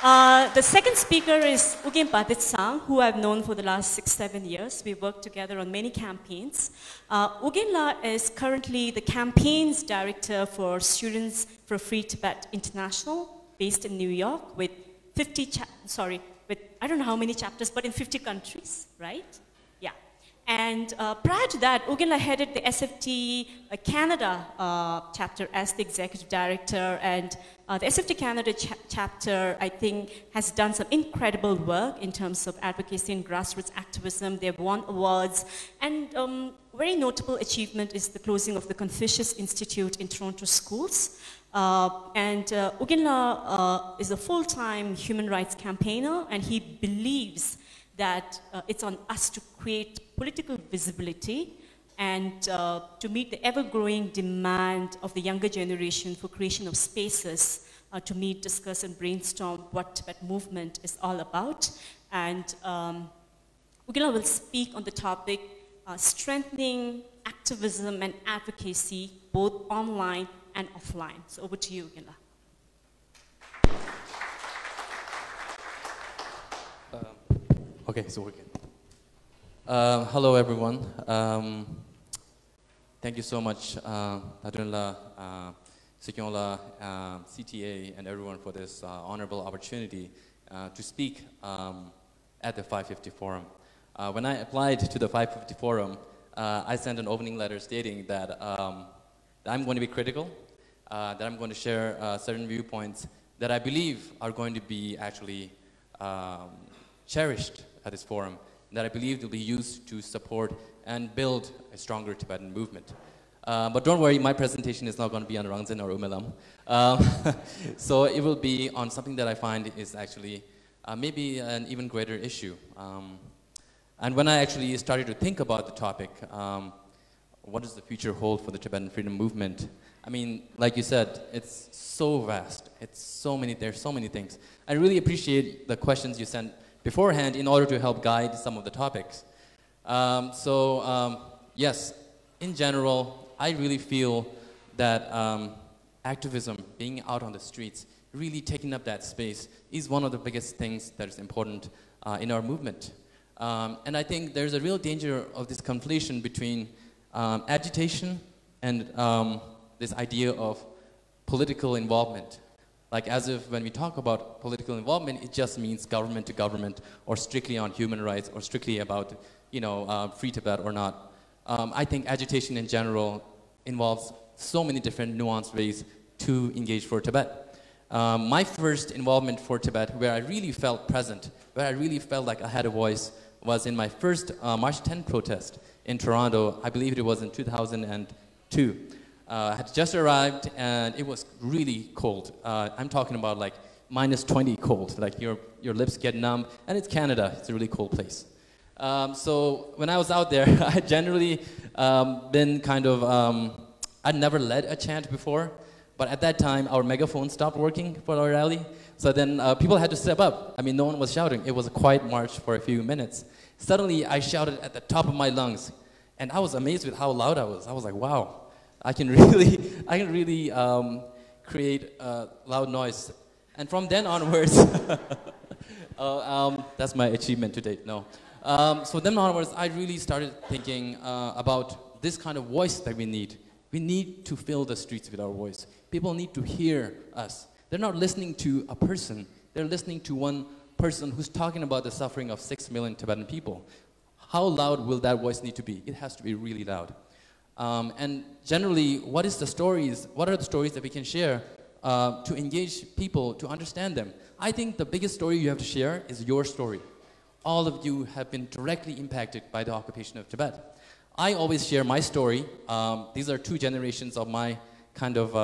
The second speaker is Urgyen Badheytsang, who I've known for the last 6-7 years. We worked together on many campaigns. Urgyen is currently the campaigns director for Students for Free Tibet International, based in New York, with I don't know how many chapters, but in 50 countries, right? Yeah. And prior to that, Urgyen headed the SFT Canada chapter as the executive director, and the SFT Canada chapter, I think, has done some incredible work in terms of advocacy and grassroots activism. They've won awards, and very notable achievement is the closing of the Confucius Institute in Toronto schools. Urgyen is a full-time human rights campaigner, and he believes that it's on us to create political visibility and to meet the ever-growing demand of the younger generation for creation of spaces to meet, discuss, and brainstorm what Tibet movement is all about. And Urgyen will speak on the topic strengthening activism and advocacy both online and offline. So over to you, Urgyen. Okay, so we're good. Hello, everyone. Thank you so much, Nadunla, Sikyola, CTA, and everyone for this honorable opportunity to speak at the 550 Forum. When I applied to the 550 Forum, I sent an opening letter stating that, that I'm going to be critical, that I'm going to share certain viewpoints that I believe are going to be actually cherished at this forum, that I believe will be used to support and build a stronger Tibetan movement. But don't worry, my presentation is not going to be on Rangzin or Umelam. So it will be on something that I find is actually maybe an even greater issue. And when I actually started to think about the topic, what does the future hold for the Tibetan Freedom Movement? I mean, like you said, it's so vast. It's so many, there's so many things. I really appreciate the questions you sent beforehand in order to help guide some of the topics. Yes, in general, I really feel that activism, being out on the streets, really taking up that space is one of the biggest things that is important in our movement. And I think there's a real danger of this conflation between agitation and this idea of political involvement. Like as if when we talk about political involvement, it just means government to government, or strictly on human rights, or strictly about, you know, free Tibet or not. I think agitation in general involves so many different nuanced ways to engage for Tibet. My first involvement for Tibet, where I really felt present, where I really felt like I had a voice, was in my first March 10 protest in Toronto. I believe it was in 2002. I had just arrived, and it was really cold. I'm talking about like -20 cold, like your lips get numb, and it's Canada. It's a really cold place. So when I was out there, I generally been kind of, I'd never led a chant before, but at that time, our megaphone stopped working for our rally. So then people had to step up. I mean, no one was shouting. It was a quiet march for a few minutes. Suddenly, I shouted at the top of my lungs, and I was amazed with how loud I was. I was like, wow. I can really create loud noise. And from then onwards, that's my achievement to date, no. So then onwards, I really started thinking about this kind of voice that we need. We need to fill the streets with our voice. People need to hear us. They're not listening to a person. They're listening to one person who's talking about the suffering of 6 million Tibetan people. How loud will that voice need to be? It has to be really loud. And generally, what are the stories that we can share to engage people, to understand them? I think the biggest story you have to share is your story. All of you have been directly impacted by the occupation of Tibet. I always share my story. These are 2 generations of my kind of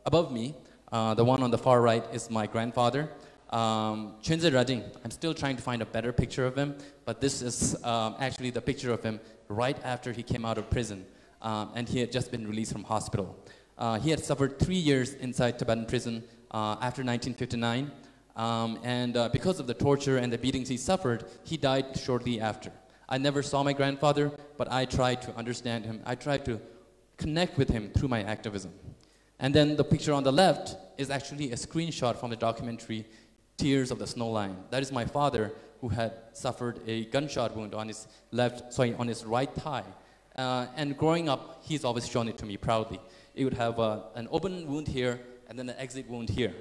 above me. The one on the far right is my grandfather, Chunze Rading. I'm still trying to find a better picture of him, but this is actually the picture of him right after he came out of prison. And he had just been released from hospital. He had suffered 3 years inside Tibetan prison after 1959. Because of the torture and the beatings he suffered, he died shortly after. I never saw my grandfather, but I tried to understand him. I tried to connect with him through my activism. And then the picture on the left is actually a screenshot from the documentary Tears of the Snow Line. That is my father, who had suffered a gunshot wound on his on his right thigh. And growing up, he's always shown it to me proudly. He would have an open wound here and then an exit wound here.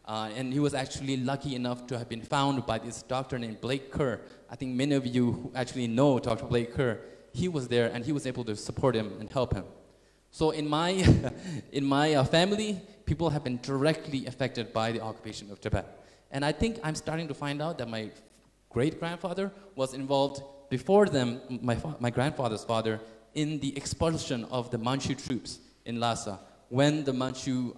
And he was actually lucky enough to have been found by this doctor named Blake Kerr. I think many of you who actually know Dr. Blake Kerr. He was there and he was able to support him and help him. So in my, in my family, people have been directly affected by the occupation of Tibet. And I think I'm starting to find out that my great-grandfather was involved before them, my grandfather's father, in the expulsion of the Manchu troops in Lhasa. When the Manchu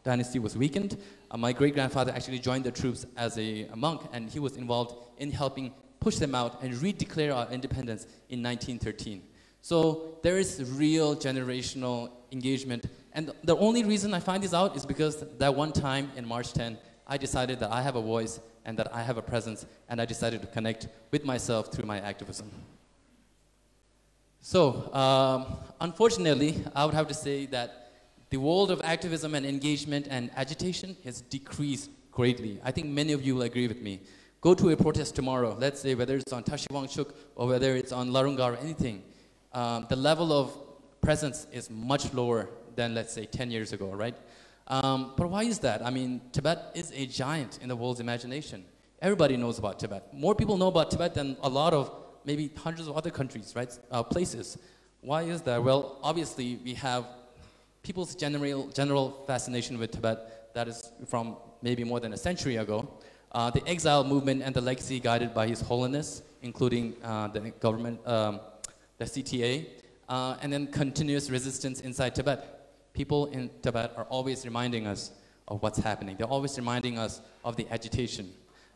dynasty was weakened, my great-grandfather actually joined the troops as a monk, and he was involved in helping push them out and redeclare our independence in 1913. So there is real generational engagement. And the only reason I find this out is because that one time in March 10, I decided that I have a voice and that I have a presence, and I decided to connect with myself through my activism. So, unfortunately, I would have to say that the world of activism and engagement and agitation has decreased greatly. I think many of you will agree with me. Go to a protest tomorrow, let's say whether it's on Tashi Wangchuk or whether it's on Larunga or anything. The level of presence is much lower than, let's say, 10 years ago, right? But why is that? I mean, Tibet is a giant in the world's imagination. Everybody knows about Tibet. More people know about Tibet than a lot of maybe hundreds of other countries, right? Places. Why is that? Well, obviously, we have people's general fascination with Tibet that is from maybe more than a century ago. The exile movement and the legacy guided by His Holiness, including the government, the CTA, and then continuous resistance inside Tibet. People in Tibet are always reminding us of what's happening. They're always reminding us of the agitation.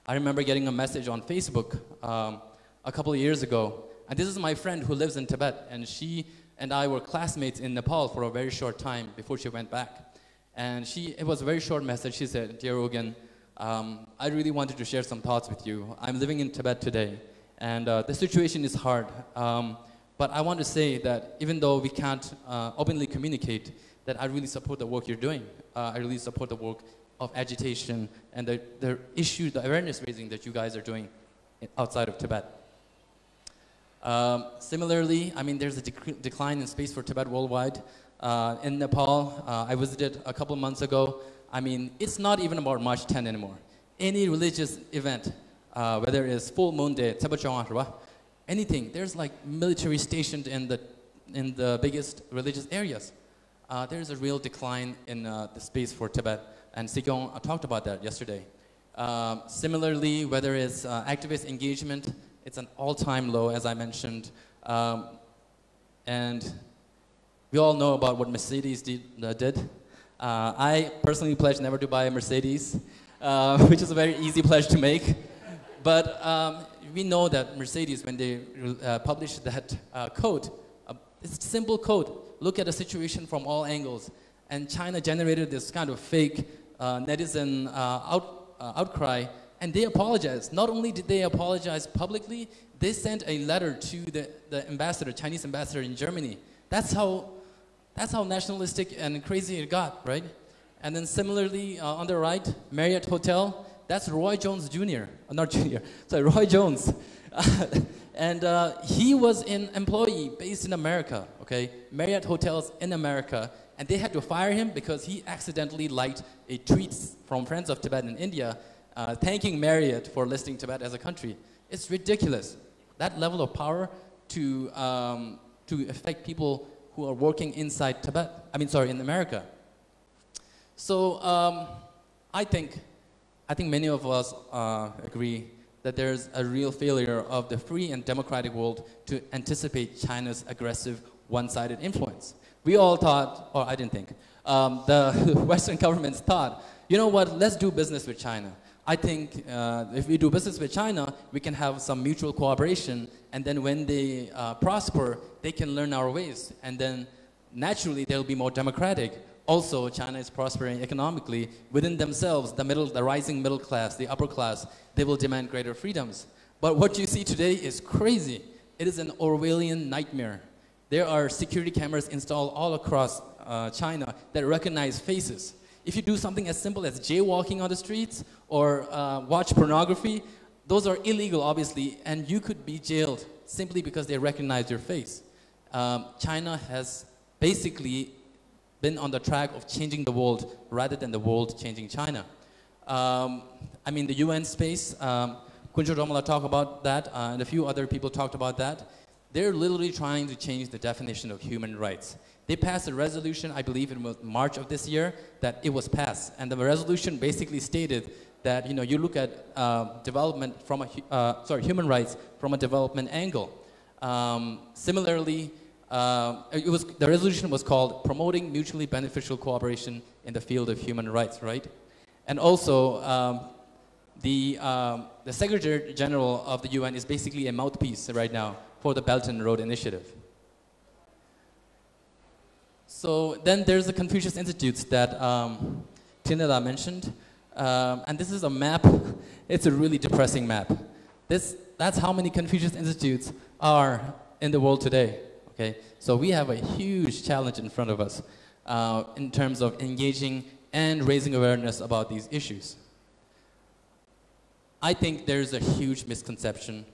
I remember getting a message on Facebook a couple of years ago, and this is my friend who lives in Tibet, and she and I were classmates in Nepal for a very short time before she went back. And it was a very short message. She said, "Dear Urgyen, I really wanted to share some thoughts with you. I'm living in Tibet today, and the situation is hard. But I want to say that even though we can't openly communicate, that I really support the work you're doing. I really support the work of agitation and the issue, the awareness raising that you guys are doing outside of Tibet." Similarly, I mean, there's a decline in space for Tibet worldwide. In Nepal, I visited a couple months ago. I mean, it's not even about March 10 anymore. Any religious event, whether it's full moon day, anything, there's like military stationed in the biggest religious areas. There's a real decline in the space for Tibet, and Sikyong talked about that yesterday. Similarly, whether it's activist engagement, it's an all-time low, as I mentioned. And we all know about what Mercedes did. I personally pledged never to buy a Mercedes, which is a very easy pledge to make. But we know that Mercedes, when they published that code, it's a simple code. Look at the situation from all angles. And China generated this kind of fake netizen outcry, and they apologized. Not only did they apologize publicly, they sent a letter to the ambassador, Chinese ambassador in Germany. That's how nationalistic and crazy it got, right? And then similarly, on the right, Marriott Hotel, that's Roy Jones Jr., not Jr., sorry, Roy Jones. And he was an employee based in America, okay? Marriott Hotels in America, and they had to fire him because he accidentally liked a tweet from Friends of Tibet in India thanking Marriott for listing Tibet as a country. It's ridiculous. That level of power to affect people who are working inside Tibet, in America. So I think many of us agree that there's a real failure of the free and democratic world to anticipate China's aggressive, one-sided influence. We all thought, or I didn't think, the Western governments thought, you know what, let's do business with China. I think if we do business with China, we can have some mutual cooperation, and then when they prosper, they can learn our ways, and then naturally they'll be more democratic. Also, China is prospering economically within themselves, the rising middle class, the upper class, they will demand greater freedoms. But what you see today is crazy. It is an Orwellian nightmare. There are security cameras installed all across China that recognize faces. If you do something as simple as jaywalking on the streets or watch pornography, those are illegal, obviously, and you could be jailed simply because they recognize your face. China has basically been on the track of changing the world rather than the world changing China. I mean, the UN space, Kunjo Romala talked about that, and a few other people talked about that. They're literally trying to change the definition of human rights. They passed a resolution, I believe it was March of this year, that it was passed. And the resolution basically stated that, you know, you look at development from human rights from a development angle. Similarly, the resolution was called Promoting Mutually Beneficial Cooperation in the Field of Human Rights, right? And also, the Secretary General of the UN is basically a mouthpiece right now for the Belt and Road Initiative. So then there's the Confucius Institutes that Tinada mentioned. And this is a map. It's a really depressing map. That's how many Confucius Institutes are in the world today. Okay? So we have a huge challenge in front of us in terms of engaging and raising awareness about these issues. I think there's a huge misconception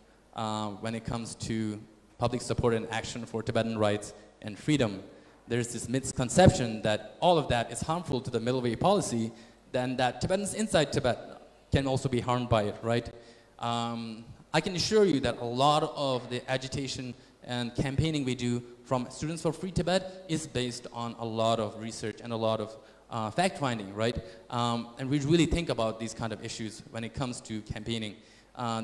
when it comes to public support and action for Tibetan rights and freedom. There's this misconception that all of that is harmful to the middle way policy, then that Tibetans inside Tibet can also be harmed by it, right? I can assure you that a lot of the agitation and campaigning we do from Students for Free Tibet is based on a lot of research and a lot of fact-finding, right? And we really think about these kind of issues when it comes to campaigning.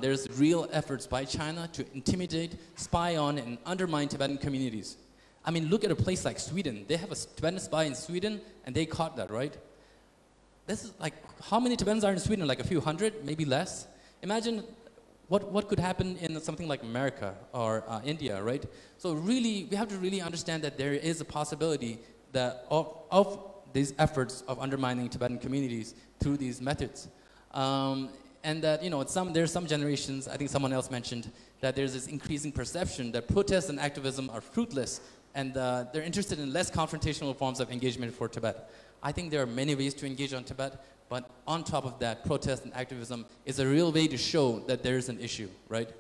There's real efforts by China to intimidate, spy on, and undermine Tibetan communities. I mean, look at a place like Sweden. They have a Tibetan spy in Sweden, and they caught that, right? This is like, how many Tibetans are in Sweden? Like a few hundred, maybe less? Imagine what could happen in something like America or India, right? So really, we have to really understand that there is a possibility that of these efforts of undermining Tibetan communities through these methods. And that, you know, there's some generations, I think someone else mentioned, that there's this increasing perception that protests and activism are fruitless, and they're interested in less confrontational forms of engagement for Tibet. I think there are many ways to engage on Tibet, but on top of that, protest and activism is a real way to show that there is an issue, right?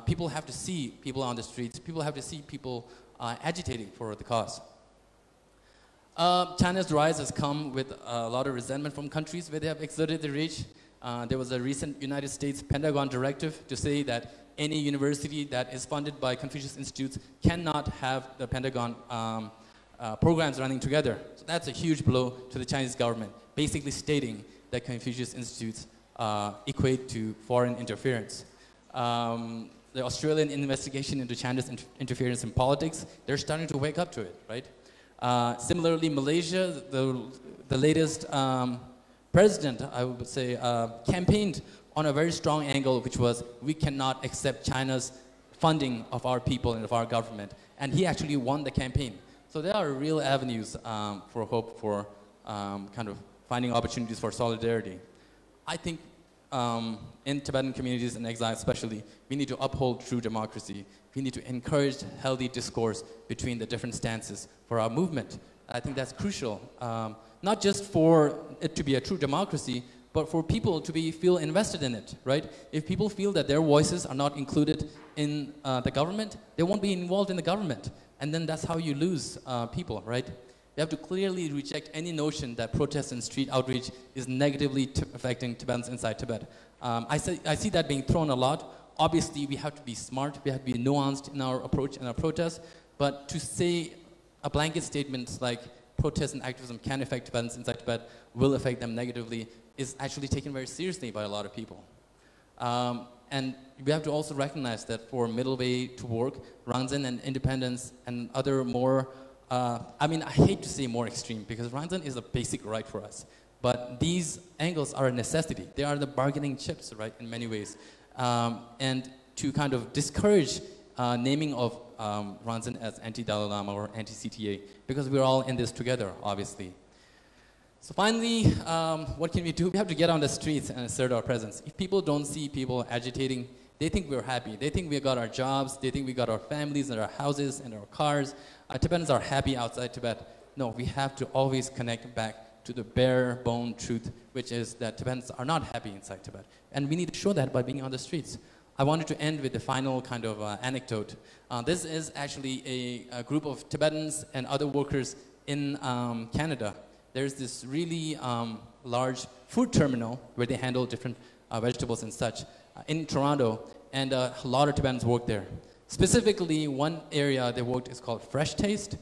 People have to see people on the streets. People have to see people agitating for the cause. China's rise has come with a lot of resentment from countries where they have exerted their reach. There was a recent United States Pentagon directive to say that any university that is funded by Confucius Institutes cannot have the Pentagon programs running together. So that's a huge blow to the Chinese government, basically stating that Confucius Institutes equate to foreign interference. The Australian investigation into China's interference in politics, they're starting to wake up to it, right? Similarly, Malaysia, the latest president, I would say, campaigned on a very strong angle, which was, we cannot accept China's funding of our people and of our government. And he actually won the campaign. So there are real avenues for hope for kind of finding opportunities for solidarity. I think in Tibetan communities and exile especially, we need to uphold true democracy. We need to encourage healthy discourse between the different stances for our movement. I think that's crucial, not just for it to be a true democracy, but for people to feel invested in it, right? If people feel that their voices are not included in the government, they won't be involved in the government. And then that's how you lose people, right? We have to clearly reject any notion that protest and street outreach is negatively affecting Tibetans inside Tibet. I see that being thrown a lot. Obviously, we have to be smart, we have to be nuanced in our approach and our protest, but to say a blanket statement like protest and activism can affect Tibetans inside Tibet, will affect them negatively, is actually taken very seriously by a lot of people. And we have to also recognize that for middle way to work, Rangzhen and independence and other more, I mean, I hate to say more extreme, because Rangzhen is a basic right for us. But these angles are a necessity. They are the bargaining chips, right, in many ways. And to kind of discourage naming of Rangzhen as anti-Dalai Lama or anti-CTA, because we're all in this together, obviously. So finally, what can we do? We have to get on the streets and assert our presence. If people don't see people agitating, they think we're happy. They think we got our jobs. They think we got our families and our houses and our cars. Tibetans are happy outside Tibet. No, we have to always connect back to the bare bone truth, which is that Tibetans are not happy inside Tibet. And we need to show that by being on the streets. I wanted to end with the final kind of anecdote. This is actually a group of Tibetans and other workers in Canada. There's this really large food terminal where they handle different vegetables and such in Toronto, and a lot of Tibetans work there. Specifically, one area they worked is called Fresh Taste,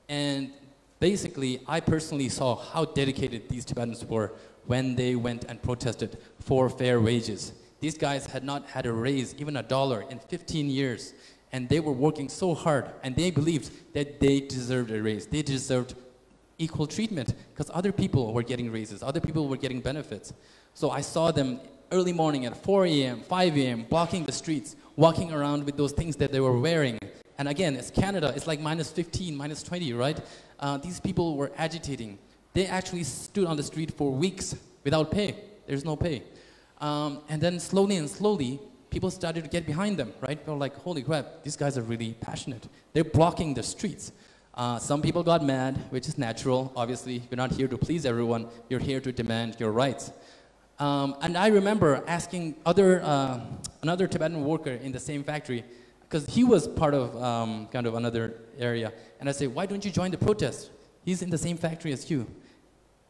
and basically, I personally saw how dedicated these Tibetans were when they went and protested for fair wages. These guys had not had a raise, even $1, in 15 years, and they were working so hard, and they believed that they deserved a raise. They deserved equal treatment, because other people were getting raises, other people were getting benefits. So I saw them early morning at 4 a.m., 5 a.m., blocking the streets, walking around with those things that they were wearing. And again, it's Canada, it's like minus 15, minus 20, right? These people were agitating. They actually stood on the street for weeks without pay. There's no pay. And then slowly and slowly, people started to get behind them, right? They were like, holy crap, these guys are really passionate. They're blocking the streets. Some people got mad, which is natural. Obviously, you're not here to please everyone. You're here to demand your rights. And I remember asking another Tibetan worker in the same factory, because he was part of kind of another area. And I said, why don't you join the protest? He's in the same factory as you.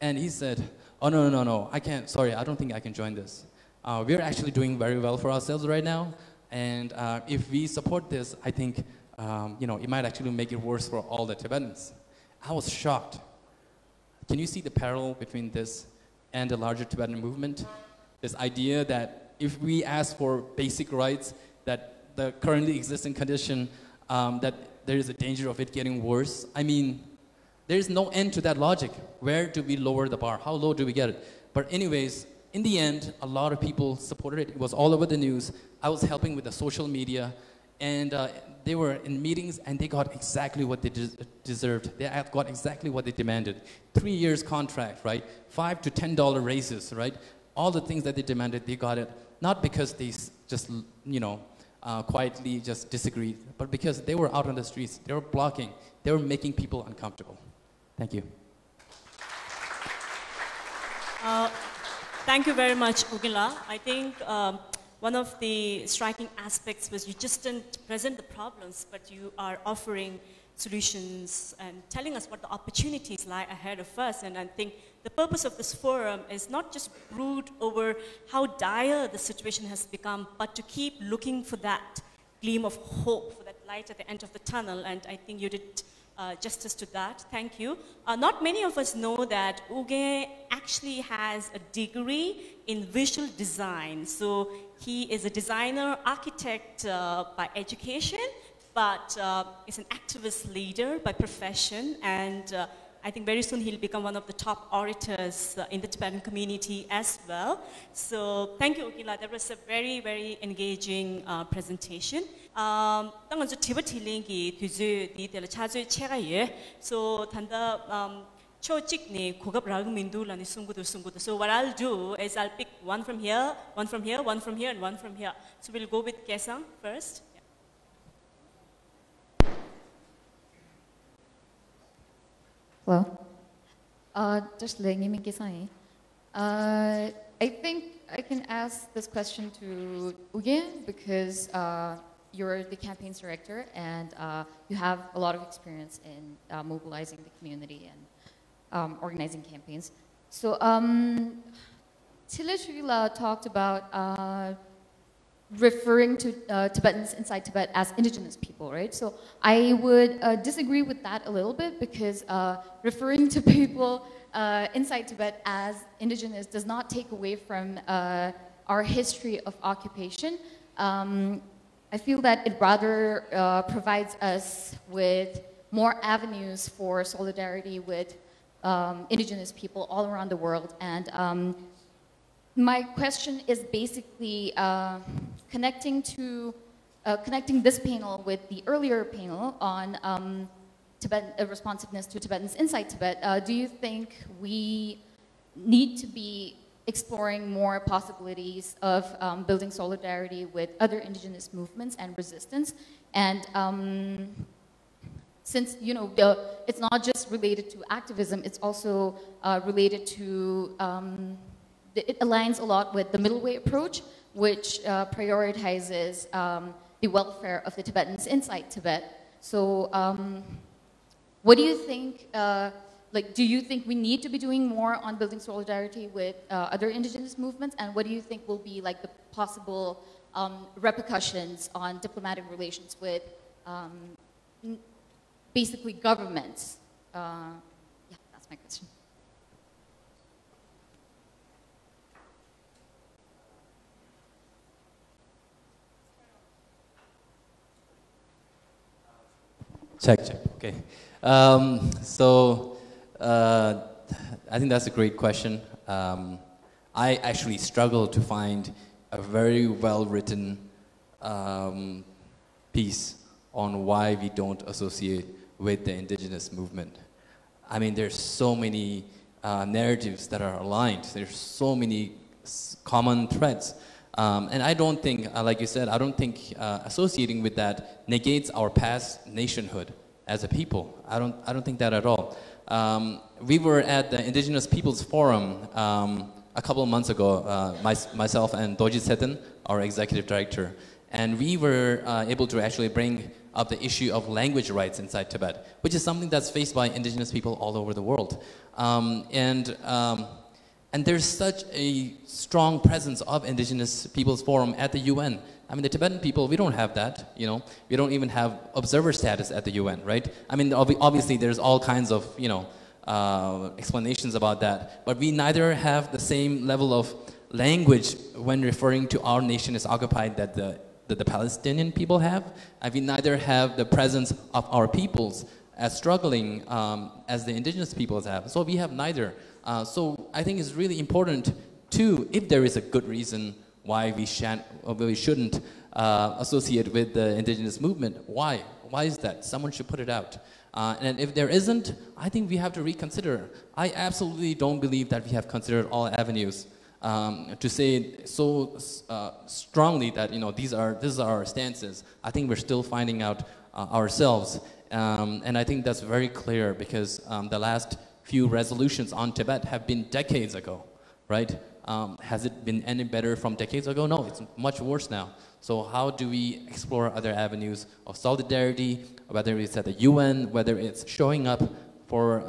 And he said, oh, no, I can't. Sorry, I don't think I can join this. We're actually doing very well for ourselves right now. And if we support this, I think it might actually make it worse for all the Tibetans. I was shocked. Can you see the parallel between this and the larger Tibetan movement? This idea that if we ask for basic rights, that the currently existing condition, that there is a danger of it getting worse. I mean, there is no end to that logic. Where do we lower the bar? How low do we get it? But anyways, in the end, a lot of people supported it. It was all over the news. I was helping with the social media, and they were in meetings, and they got exactly what they deserved. They got exactly what they demanded. 3 years contract, right? $5 to $10 raises, right? All the things that they demanded, they got it. Not because they just, quietly just disagreed, but because they were out on the streets. They were blocking. They were making people uncomfortable. Thank you. Thank you very much, Urgyen. I think one of the striking aspects was you just didn't present the problems, but you are offering solutions and telling us what the opportunities lie ahead of us. And I think the purpose of this forum is not just brood over how dire the situation has become, but to keep looking for that gleam of hope, for that light at the end of the tunnel. And I think you did justice to that. Thank you. Not many of us know that Urgyen actually has a degree in visual design. So he is a designer, architect by education, but is an activist leader by profession. And I think very soon he'll become one of the top orators in the Tibetan community as well. So thank you, Urgyen. That was a very, very engaging presentation. 당은 저 티베트링기 뒤즈 디텔 차즈 체가예. So 단다 초직니 고급 라그민두라니 숨구도. So what I'll do is I'll pick one from here, one from here, one from here, and one from here. So we'll go with Kesang first. Hello. Just Lengi Kisai. I think I can ask this question to Urgyen because you're the campaigns director and you have a lot of experience in mobilizing the community and organizing campaigns. So Tiletrila talked about referring to Tibetans inside Tibet as indigenous people, right? So I would disagree with that a little bit because referring to people inside Tibet as indigenous does not take away from our history of occupation. I feel that it rather provides us with more avenues for solidarity with indigenous people all around the world. And my question is basically connecting this panel with the earlier panel on Tibetan responsiveness to Tibetans inside Tibet. Do you think we need to be exploring more possibilities of building solidarity with other indigenous movements and resistance? And since, you know, it's not just related to activism, it's also related to, it aligns a lot with the middle way approach, which prioritizes the welfare of the Tibetans inside Tibet. So what do you think, like, do you think we need to be doing more on building solidarity with other indigenous movements? And what do you think will be like the possible repercussions on diplomatic relations with basically governments? Yeah, that's my question. Check. Okay. I think that's a great question. I actually struggle to find a very well-written piece on why we don't associate with the indigenous movement. I mean, there's so many narratives that are aligned. There's so many common threads. And I don't think, like you said, I don't think associating with that negates our past nationhood as a people. I don't think that at all. We were at the Indigenous Peoples Forum a couple of months ago, myself and Badheytsang, our executive director, and we were able to actually bring up the issue of language rights inside Tibet, which is something that's faced by indigenous people all over the world. And there's such a strong presence of Indigenous Peoples Forum at the UN. I mean, the Tibetan people, we don't have that, you know. We don't even have observer status at the UN, right? I mean, obviously there's all kinds of, you know, explanations about that. But we neither have the same level of language when referring to our nation is occupied that the Palestinian people have. And we neither have the presence of our peoples as struggling as the indigenous peoples have. So we have neither. So I think it's really important to, if there is a good reason why we shouldn't associate with the indigenous movement, why? Why is that? Someone should put it out. And if there isn't, I think we have to reconsider. I absolutely don't believe that we have considered all avenues to say so strongly that, you know, this is our stances. I think we're still finding out ourselves. And I think that's very clear because the last few resolutions on Tibet have been decades ago, right? Has it been any better from decades ago? No, it's much worse now. So how do we explore other avenues of solidarity, whether it's at the UN, whether it's showing up for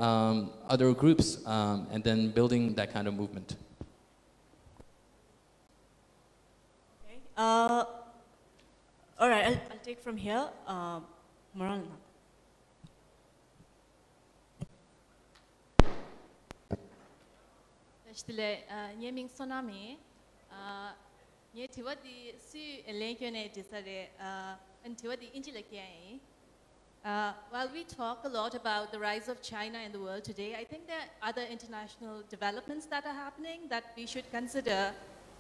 other groups, and then building that kind of movement? Okay. All right, I'll take from here. Moran. Nyeming Sonami, Yetiwadi Su Elenkione Disade, and Tiwadi Intellectual. While we talk a lot about the rise of China in the world today, I think there are other international developments that are happening that we should consider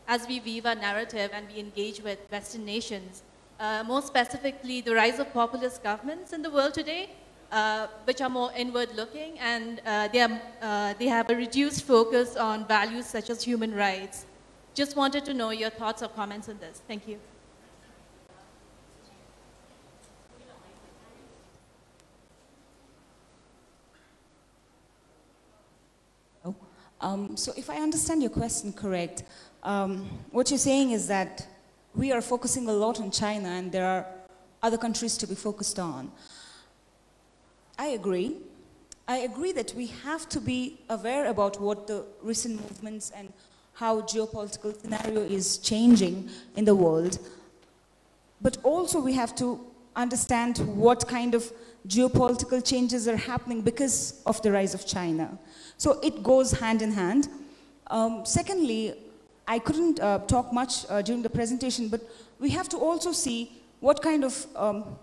as we weave our narrative and we engage with Western nations. More specifically, the rise of populist governments in the world today, which are more inward-looking, and they have a reduced focus on values such as human rights. Just wanted to know your thoughts or comments on this. Thank you. So if I understand your question correct, what you're saying is that we are focusing a lot on China and there are other countries to be focused on. I agree. I agree that we have to be aware about what the recent movements and how geopolitical scenario is changing in the world. But also we have to understand what kind of geopolitical changes are happening because of the rise of China. So it goes hand in hand. Secondly, I couldn't talk much during the presentation, but we have to also see what kind of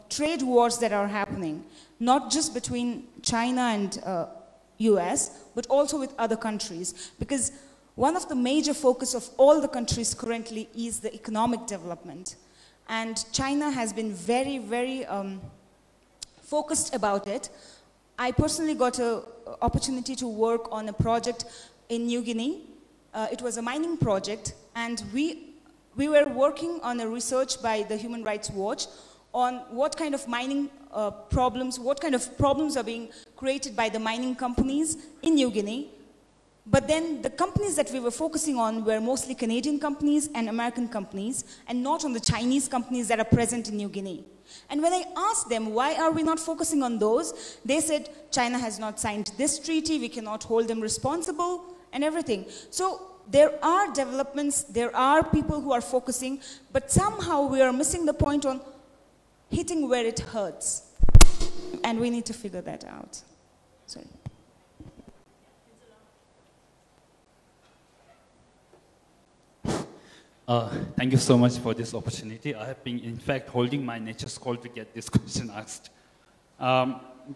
trade wars that are happening, not just between China and US, but also with other countries. Because one of the major focus of all the countries currently is the economic development. And China has been very, very focused about it. I personally got an opportunity to work on a project in New Guinea. It was a mining project, and we were working on a research by the Human Rights Watch on what kind of mining problems, what kind of problems are being created by the mining companies in New Guinea. But then the companies that we were focusing on were mostly Canadian companies and American companies, and not on the Chinese companies that are present in New Guinea. And when I asked them, why are we not focusing on those? They said, China has not signed this treaty, we cannot hold them responsible, and everything. So there are developments, there are people who are focusing, but somehow we are missing the point on hitting where it hurts. And we need to figure that out. Sorry. Thank you so much for this opportunity. I have been, in fact, holding my nature's call to get this question asked.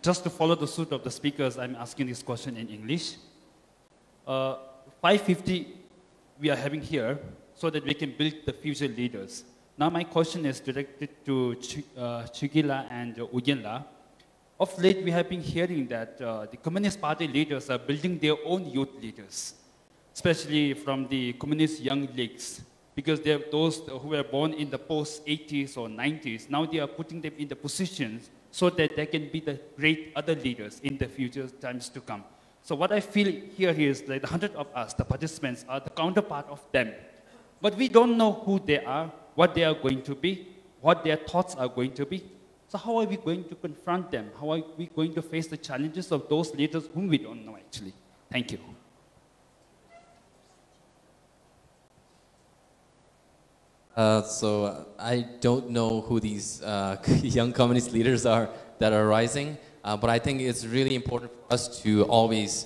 Just to follow the suit of the speakers, I'm asking this question in English. 550 we are having here so that we can build the future leaders. Now my question is directed to Chugila and Urgyen. Of late, we have been hearing that the Communist Party leaders are building their own youth leaders, especially from the Communist Young Leagues, because they are those who were born in the post-80s or 90s. Now they are putting them in the positions so that they can be the great other leaders in the future times to come. So what I feel here is that the 100 of us, the participants, are the counterpart of them. But we don't know who they are, what they are going to be, what their thoughts are going to be. So how are we going to confront them? How are we going to face the challenges of those leaders whom we don't know actually? Thank you. So I don't know who these young communist leaders are that are rising, but I think it's really important for us to always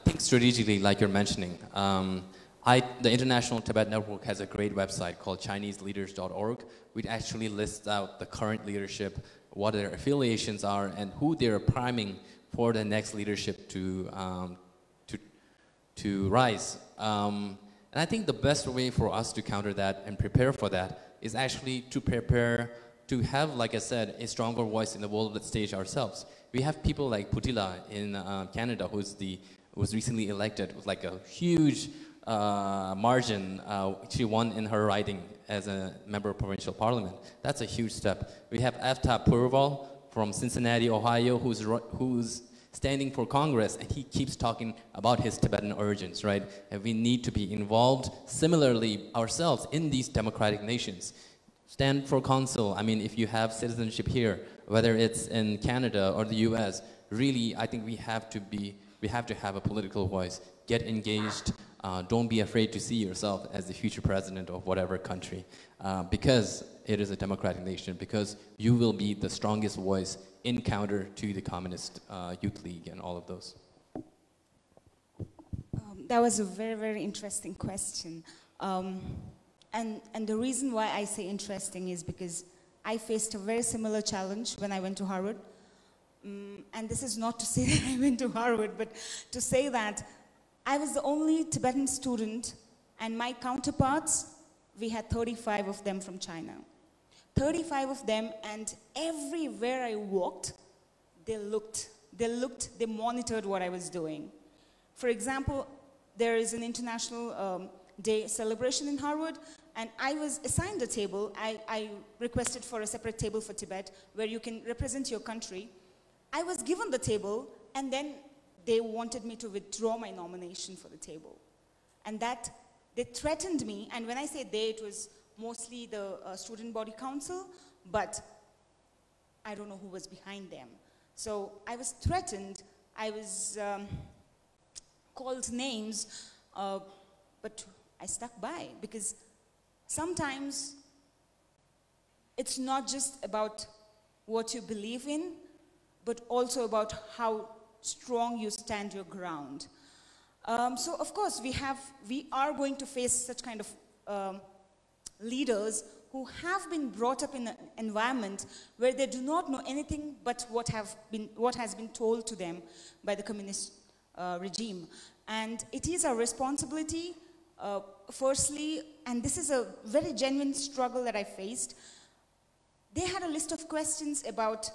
think strategically, like you're mentioning. The International Tibet Network has a great website called ChineseLeaders.org, which actually lists out the current leadership, what their affiliations are, and who they're priming for the next leadership to rise. And I think the best way for us to counter that and prepare for that is actually to prepare to have, like I said, a stronger voice in the world stage ourselves. We have people like Putila in Canada, was recently elected with like a huge margin. She won in her riding as a member of provincial parliament. That's a huge step. We have Aftab Purval from Cincinnati, Ohio, who's standing for Congress, and he keeps talking about his Tibetan origins, right? And we need to be involved similarly ourselves in these democratic nations. Stand for council. I mean, if you have citizenship here, whether it's in Canada or the US, really, I think we have to have a political voice. Get engaged. Don't be afraid to see yourself as the future president of whatever country, because it is a democratic nation, because you will be the strongest voice in counter to the Communist Youth League and all of those. That was a very, very interesting question. And the reason why I say interesting is because I faced a very similar challenge when I went to Harvard. And this is not to say that I went to Harvard, but to say that I was the only Tibetan student, and my counterparts, we had 35 of them from China. 35 of them, and everywhere I walked, they monitored what I was doing. For example, there is an International Day celebration in Harvard, and I was assigned a table. I requested for a separate table for Tibet, where you can represent your country. I was given the table, and then they wanted me to withdraw my nomination for the table. And that, they threatened me, and when I say they, it was mostly the student body council, but I don't know who was behind them. So I was threatened, I was called names, but I stuck by, because sometimes it's not just about what you believe in, but also about how strong you stand your ground. So of course we are going to face such kind of leaders who have been brought up in an environment where they do not know anything but what has been told to them by the communist regime. And it is our responsibility, firstly, and this is a very genuine struggle that I faced. They had a list of questions about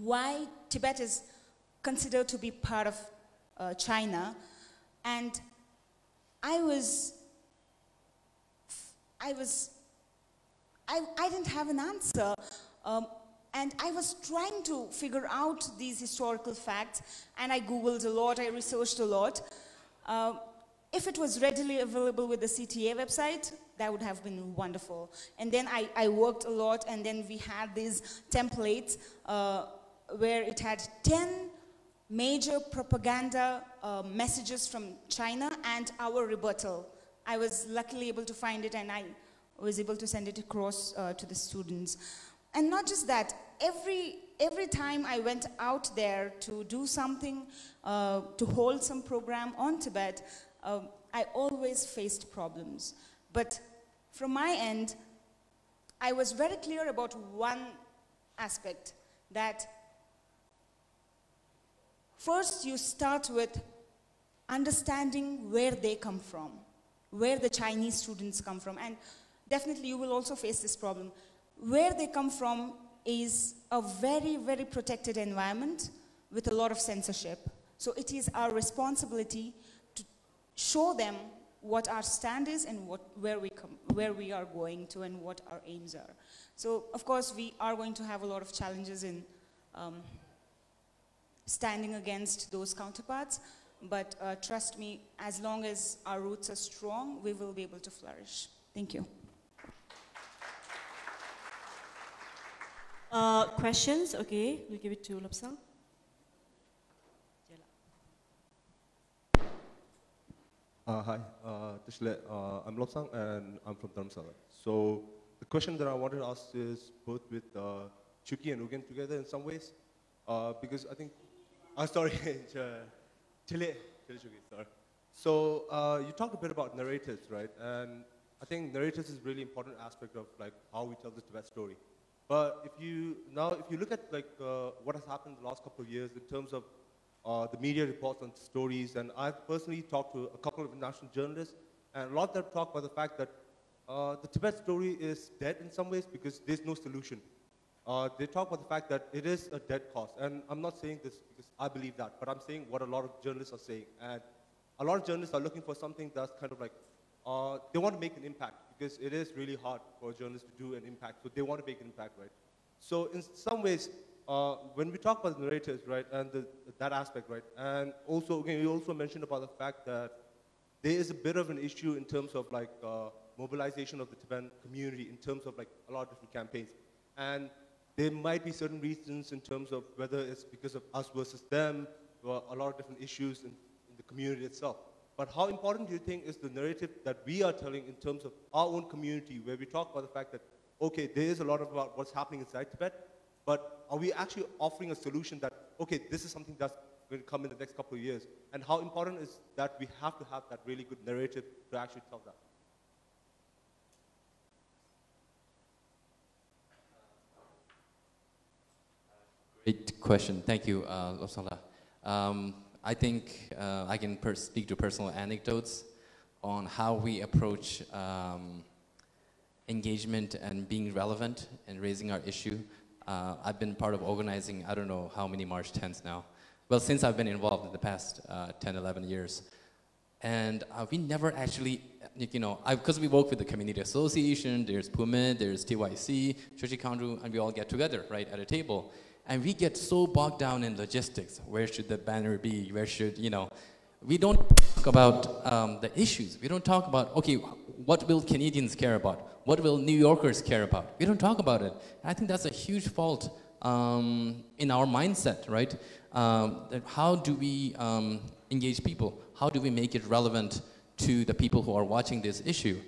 why Tibet is considered to be part of China, and I didn't have an answer. And I was trying to figure out these historical facts, and I Googled a lot, I researched a lot. If it was readily available with the CTA website, that would have been wonderful. And then I worked a lot, and then we had these templates where it had 10 major propaganda messages from China and our rebuttal. I was luckily able to find it, and I was able to send it across to the students. And not just that, every time I went out there to do something, to hold some program on Tibet, I always faced problems. But from my end, I was very clear about one aspect, that first you start with understanding where they come from, where the Chinese students come from. And definitely you will also face this problem. Where they come from is a very, very protected environment with a lot of censorship. So it is our responsibility to show them what our stand is and where we are going to and what our aims are. So of course we are going to have a lot of challenges in standing against those counterparts, but trust me, as long as our roots are strong, we will be able to flourish. Thank you. Questions? Okay, we'll give it to Lobsang. Hi, I'm Lobsang and I'm from Dharamsala. So the question that I wanted to ask is both with Chuki and Urgyen together in some ways, because I think, sorry, Chile, sorry. So you talked a bit about narratives, right? And I think narratives is a really important aspect of like how we tell the Tibet story. But if you look at like what has happened in the last couple of years in terms of the media reports on stories, and I've personally talked to a couple of international journalists, and a lot of them talk about the fact that the Tibet story is dead in some ways because there's no solution. They talk about the fact that it is a dead cause, and I'm not saying this because I believe that, but I'm saying what a lot of journalists are saying, and a lot of journalists are looking for something that's kind of like, they want to make an impact, because it is really hard for a journalist to do an impact, so they want to make an impact, right? So in some ways, when we talk about the narratives, right, and that aspect, right, and also, again, you also mentioned about the fact that there is a bit of an issue in terms of like mobilization of the Tibetan community in terms of like a lot of different campaigns. And there might be certain reasons in terms of whether it's because of us versus them, or a lot of different issues in the community itself. But how important do you think is the narrative that we are telling in terms of our own community, where we talk about the fact that, okay, there is a lot about what's happening inside Tibet, but are we actually offering a solution that, okay, this is something that's going to come in the next couple of years? And how important is that we have to have that really good narrative to actually tell that? Great question. Thank you, Lobsang. I think I can speak to personal anecdotes on how we approach engagement and being relevant and raising our issue. I've been part of organizing, I don't know how many March 10s now. Well, since I've been involved in the past 10, 11 years. And we never actually, you know, because we work with the community association, there's PUMID, there's TYC, Chochi Khandru, and we all get together, right, at a table. And we get so bogged down in logistics. Where should the banner be? Where should, you know, we don't talk about the issues. We don't talk about, okay, what will Canadians care about? What will New Yorkers care about? We don't talk about it. And I think that's a huge fault in our mindset, right? How do we engage people? How do we make it relevant to the people who are watching this issue?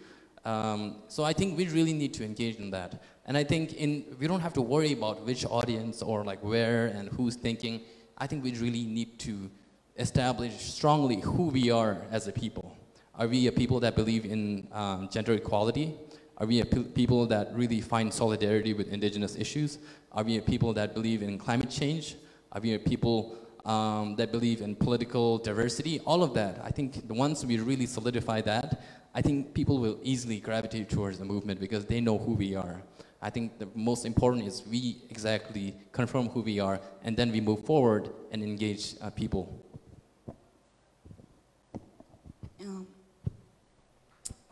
So I think we really need to engage in that. And I think we don't have to worry about which audience or like where and who's thinking. I think we really need to establish strongly who we are as a people. Are we a people that believe in gender equality? Are we a people that really find solidarity with indigenous issues? Are we a people that believe in climate change? Are we a people that believe in political diversity? All of that. I think once we really solidify that, I think people will easily gravitate towards the movement because they know who we are. I think the most important is we exactly confirm who we are, and then we move forward and engage people.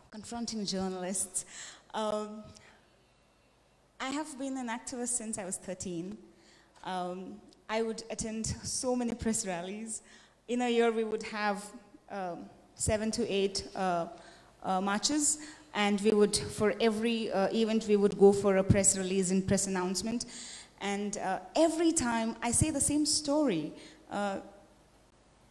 Confronting journalists. I have been an activist since I was 13. I would attend so many press rallies. In a year, we would have 7 to 8 marches, and we would, for every event, we would go for a press release and press announcement. And every time, I say the same story,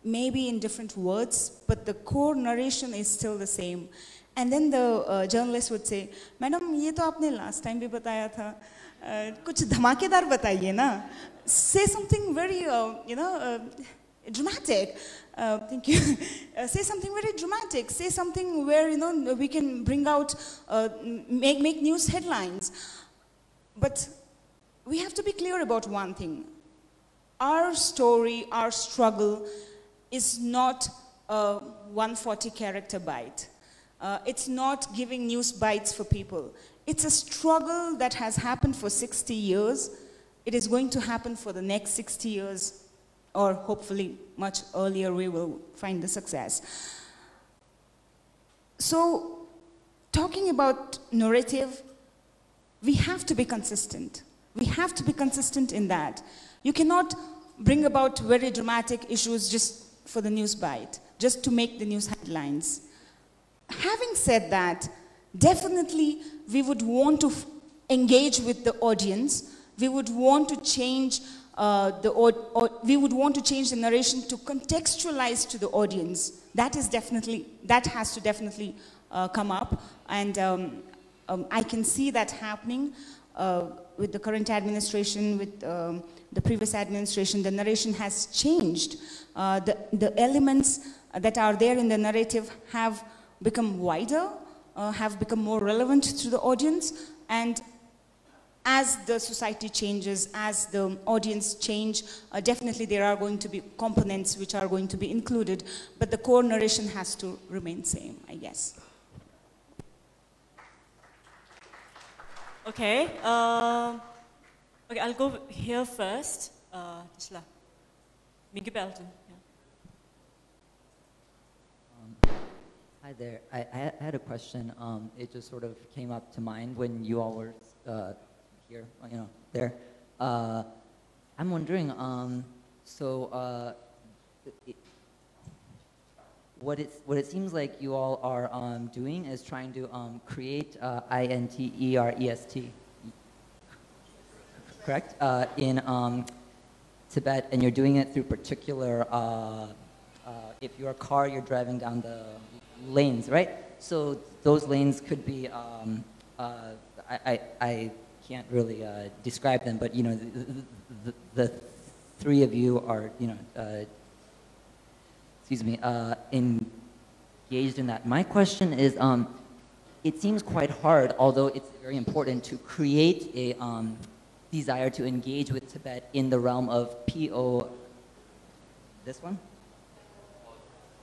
maybe in different words, but the core narration is still the same. And then the journalist would say, "Madam, ये तो आपने last time भी बताया था, कुछ धमाकेदार बताइए ना. Say something very, dramatic." Thank you. Say something very dramatic. Say something where we can bring out, make news headlines. But we have to be clear about one thing. Our story, our struggle, is not a 140-character bite. It's not giving news bites for people. It's a struggle that has happened for 60 years. It is going to happen for the next 60 years, or hopefully much earlier we will find the success. So, talking about narrative, we have to be consistent. We have to be consistent in that. You cannot bring about very dramatic issues just for the news bite, just to make the news headlines. Having said that, definitely we would want to engage with the audience. We would want to change we would want to change the narration to contextualize to the audience. That has to definitely come up, and I can see that happening with the current administration, with the previous administration. The narration has changed. The elements that are there in the narrative have become wider, have become more relevant to the audience, and as the society changes, as the audience change, definitely there are going to be components which are going to be included, but the core narration has to remain same, I guess. Okay, okay, I'll go here first. Tisla. Mingyu Belton. Hi there. I had a question. It just sort of came up to mind when you all were here, there. I'm wondering, what it seems like you all are doing is trying to create INTEREST, correct? In Tibet, and you're doing it through particular, if you're a car, you're driving down the lanes, right? So those lanes could be, I can't really describe them, but the three of you are, engaged in that. My question is, it seems quite hard, although it's very important, to create a desire to engage with Tibet in the realm of this one?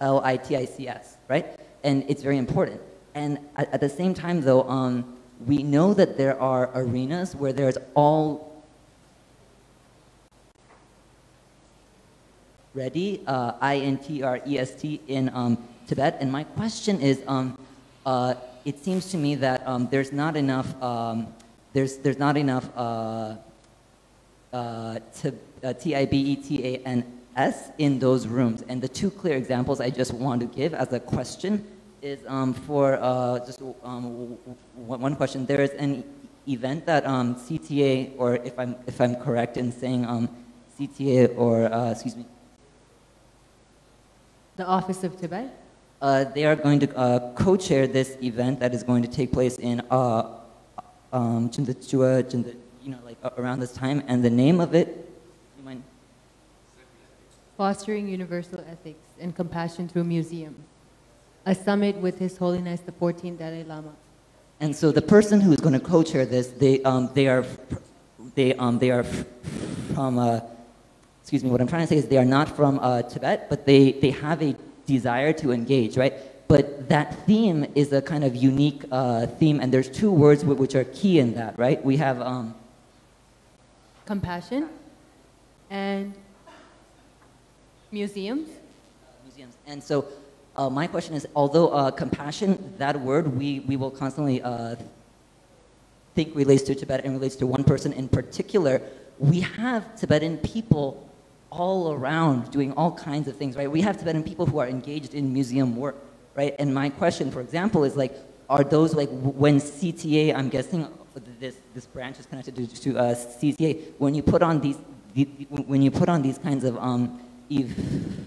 LITICS, right? And it's very important. And at the same time, though, we know that there are arenas where there's already INTEREST in Tibet. And my question is, it seems to me that there's not enough TIBETANS in those rooms. And the two clear examples I just want to give as a question is for just one question. There is an event that CTA, or if I'm correct in saying CTA, or excuse me, the Office of Tibet. They are going to co-chair this event that is going to take place in around this time, and the name of it, you mind? Fostering Universal Ethics and Compassion Through Museums, a summit with His Holiness the 14th Dalai Lama. And so the person who is going to co-chair this, they are from, excuse me, what I'm trying to say is they are not from Tibet, but they have a desire to engage, right? But that theme is a kind of unique theme, and there's two words which are key in that, right? We have compassion and museums. Museums. And so my question is, although compassion, that word, we will constantly think relates to Tibet and relates to one person in particular. We have Tibetan people all around doing all kinds of things, right? We have Tibetan people who are engaged in museum work, right? And my question, for example, is like, are those like, when CTA, I'm guessing this branch is connected to CTA, when you put on these kinds of events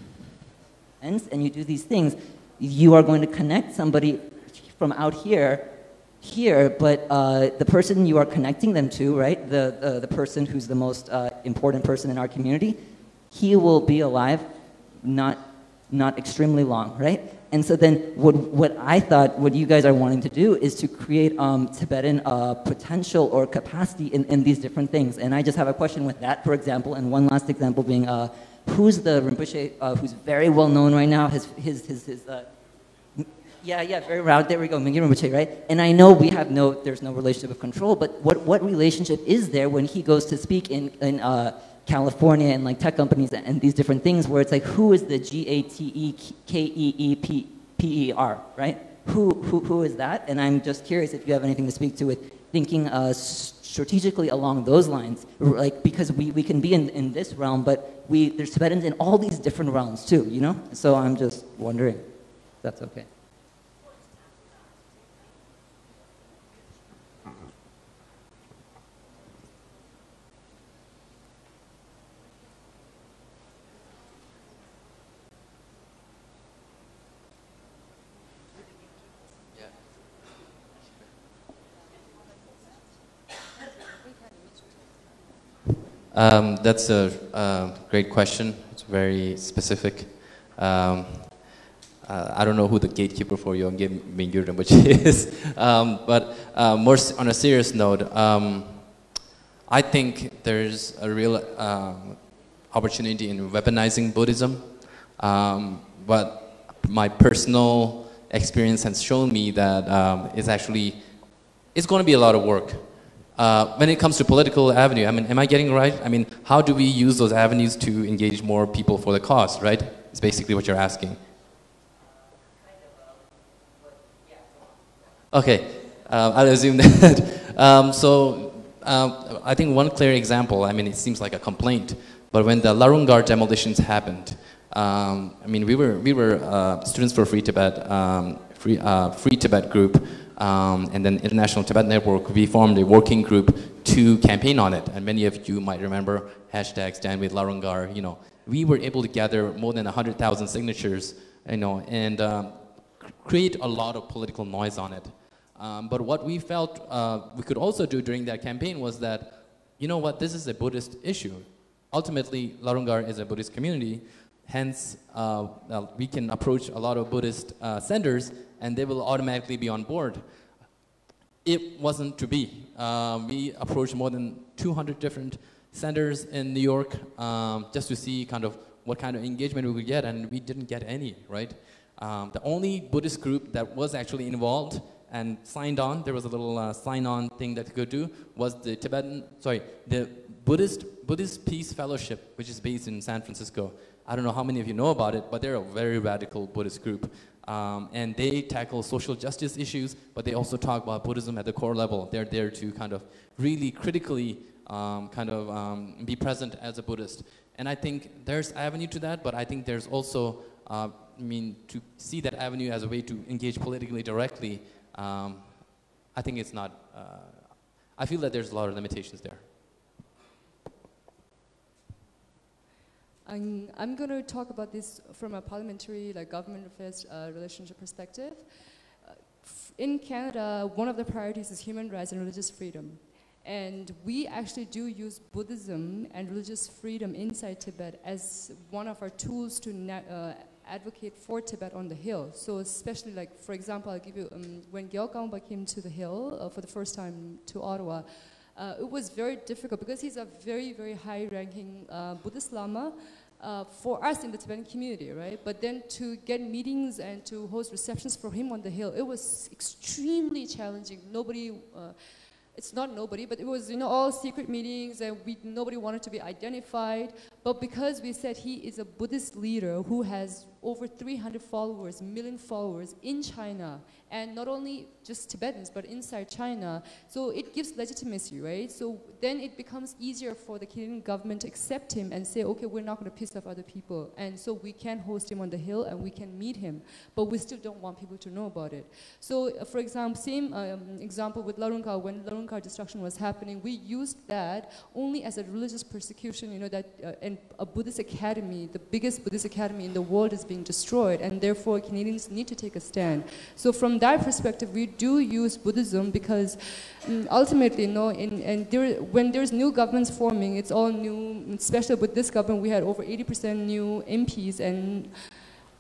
and you do these things, you are going to connect somebody from out here, but the person you are connecting them to, right, the person who's the most important person in our community, he will be alive not extremely long, right? And so then what I thought what you guys are wanting to do is to create Tibetan potential or capacity in these different things. And I just have a question with that, for example, and one last example being, who's the Rinpoche who's very well known right now, very round, there we go, Mingyur Rinpoche, right? And I know there's no relationship of control, but what relationship is there when he goes to speak in California and like tech companies and these different things where it's like, who is the GATEKEEPER, right? Who is that? And I'm just curious if you have anything to speak to with thinking strategically along those lines, like, because we can be in this realm, but there's Tibetans in all these different realms too, you know? So I'm just wondering if that's okay. That's a great question. It's very specific. I don't know who the gatekeeper for Yongye Mingyur Rinpoche is, but more on a serious note, I think there's a real opportunity in weaponizing Buddhism, but my personal experience has shown me that it's going to be a lot of work. When it comes to political avenue, I mean, am I getting it right? I mean, how do we use those avenues to engage more people for the cause, right? It's basically what you're asking. Okay, I'll assume that. I think one clear example, I mean, it seems like a complaint, but when the Larungar demolitions happened, I mean, we were Students for Free Tibet, Free Tibet group, and then International Tibet Network, we formed a working group to campaign on it. And many of you might remember hashtag Stand with Larungar, you know. We were able to gather more than 100,000 signatures, you know, and create a lot of political noise on it. But what we felt we could also do during that campaign was that, you know what, this is a Buddhist issue. Ultimately, Larungar is a Buddhist community, hence we can approach a lot of Buddhist senders and they will automatically be on board. It wasn't to be. We approached more than 200 different senders in New York just to see kind of what kind of engagement we could get, and we didn't get any, right? The only Buddhist group that was actually involved and signed on, there was a little sign-on thing that you could do, was the the Buddhist Peace Fellowship, which is based in San Francisco. I don't know how many of you know about it, but they're a very radical Buddhist group. And they tackle social justice issues, but they also talk about Buddhism at the core level. They're there to kind of really critically be present as a Buddhist. And I think there's avenue to that, but I think there's also, I mean, to see that avenue as a way to engage politically directly, I think it's not, I feel that there's a lot of limitations there. I'm going to talk about this from a parliamentary, like government affairs relationship perspective. In Canada, one of the priorities is human rights and religious freedom. And we actually do use Buddhism and religious freedom inside Tibet as one of our tools to advocate for Tibet on the Hill. So especially, like, for example, I'll give you, when Gyal Kangpa came to the Hill for the first time to Ottawa, it was very difficult because he's a very, very high-ranking Buddhist Lama for us in the Tibetan community, right? But then to get meetings and to host receptions for him on the Hill, it was extremely challenging. Nobody, it's not nobody, but it was, you know, all secret meetings and nobody wanted to be identified. But because we said he is a Buddhist leader who has over 300 followers, million followers in China, and not only just Tibetans, but inside China. So it gives legitimacy, right? So then it becomes easier for the Canadian government to accept him and say, okay, we're not going to piss off other people. And so we can host him on the Hill and we can meet him, but we still don't want people to know about it. So for example, same example with Larunka, when Larunka destruction was happening, we used that only as a religious persecution, you know, that and a Buddhist academy, the biggest Buddhist academy in the world is being destroyed, and therefore Canadians need to take a stand. So from that perspective, we do use Buddhism because ultimately, you know, when there's new governments forming, it's all new, especially with this government, we had over 80% new MPs and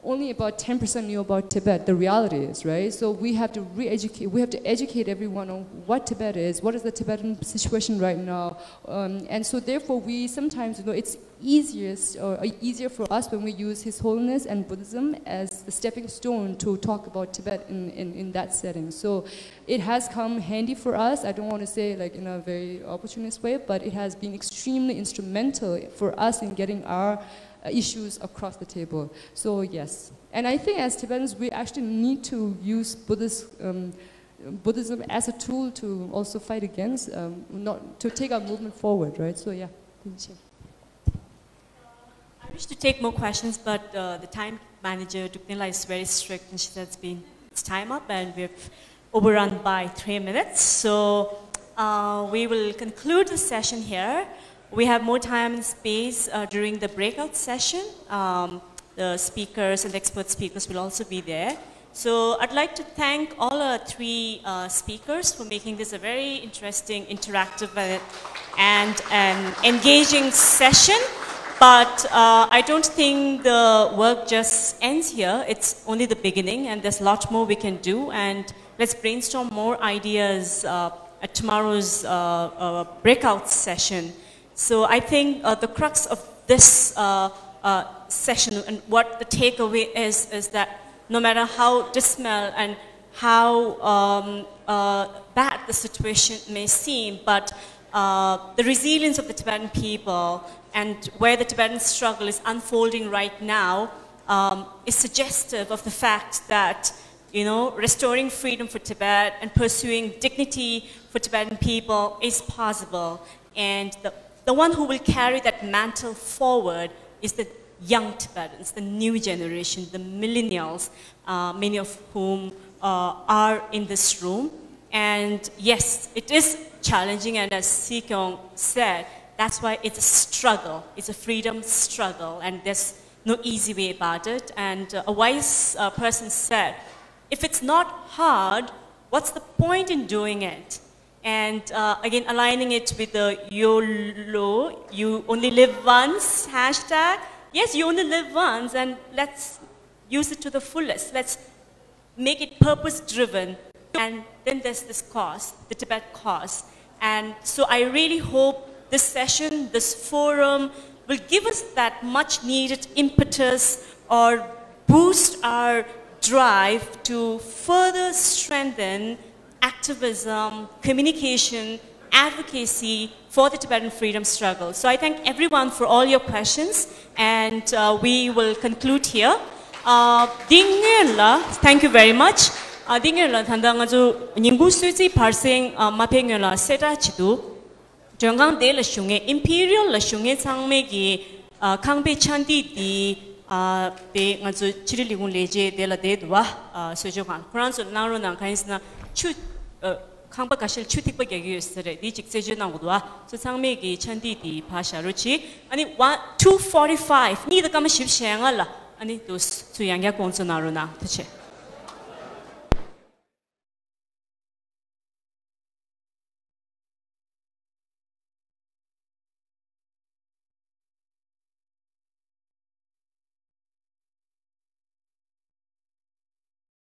only about 10% knew about Tibet, the reality is, right? So we have to re-educate, we have to educate everyone on what Tibet is, what is the Tibetan situation right now. And so therefore we sometimes, you know, it's easier for us when we use His Holiness and Buddhism as the stepping stone to talk about Tibet in that setting. So it has come handy for us. I don't want to say like in a very opportunist way, but it has been extremely instrumental for us in getting our issues across the table. So yes, and I think as Tibetans we actually need to use Buddhism as a tool to also fight against, not to take our movement forward, right? So yeah. I wish to take more questions, but the time manager, Duknila, is very strict, and she said it's time up, and we've overrun by 3 minutes. So we will conclude the session here. We have more time and space during the breakout session. The speakers and the expert speakers will also be there. So I'd like to thank all our 3 speakers for making this a very interesting, interactive, and engaging session. But I don't think the work just ends here. It's only the beginning, and there's a lot more we can do. And let's brainstorm more ideas at tomorrow's breakout session. So I think the crux of this session and what the takeaway is that no matter how dismal and how bad the situation may seem, but the resilience of the Tibetan people and where the Tibetan struggle is unfolding right now is suggestive of the fact that, you know, restoring freedom for Tibet and pursuing dignity for Tibetan people is possible. And the one who will carry that mantle forward is the young Tibetans, the new generation, the millennials, many of whom are in this room. And yes, it is challenging, and as Si Kyung said, that's why it's a struggle. It's a freedom struggle, and there's no easy way about it. And a wise person said, if it's not hard, what's the point in doing it? And again, aligning it with the YOLO, you only live once, hashtag. Yes, you only live once, and let's use it to the fullest. Let's make it purpose-driven. And then there's this cause, the Tibet cause. And so I really hope this session, this forum, will give us that much-needed impetus or boost our drive to further strengthen activism, communication, advocacy for the Tibetan freedom struggle. So I thank everyone for all your questions, and we will conclude here. Thank you very much. Dingela thandangaju ningu suji parsing mapengela setachidu 정강 대 러슝의 imperial 러슝의 상맥이 강배 찬디 디 대 아주 지리리군 레제 데라 데도와 소조간 프랑스 나로나 가인스나 추 강바 가실 추틱바 얘기였어요. 이 직세주나고도와 저 상맥이 찬디 디 바샤로치 아니 245 니도 가면 쉽시행알라 아니 또 수양야 공존나로나 그치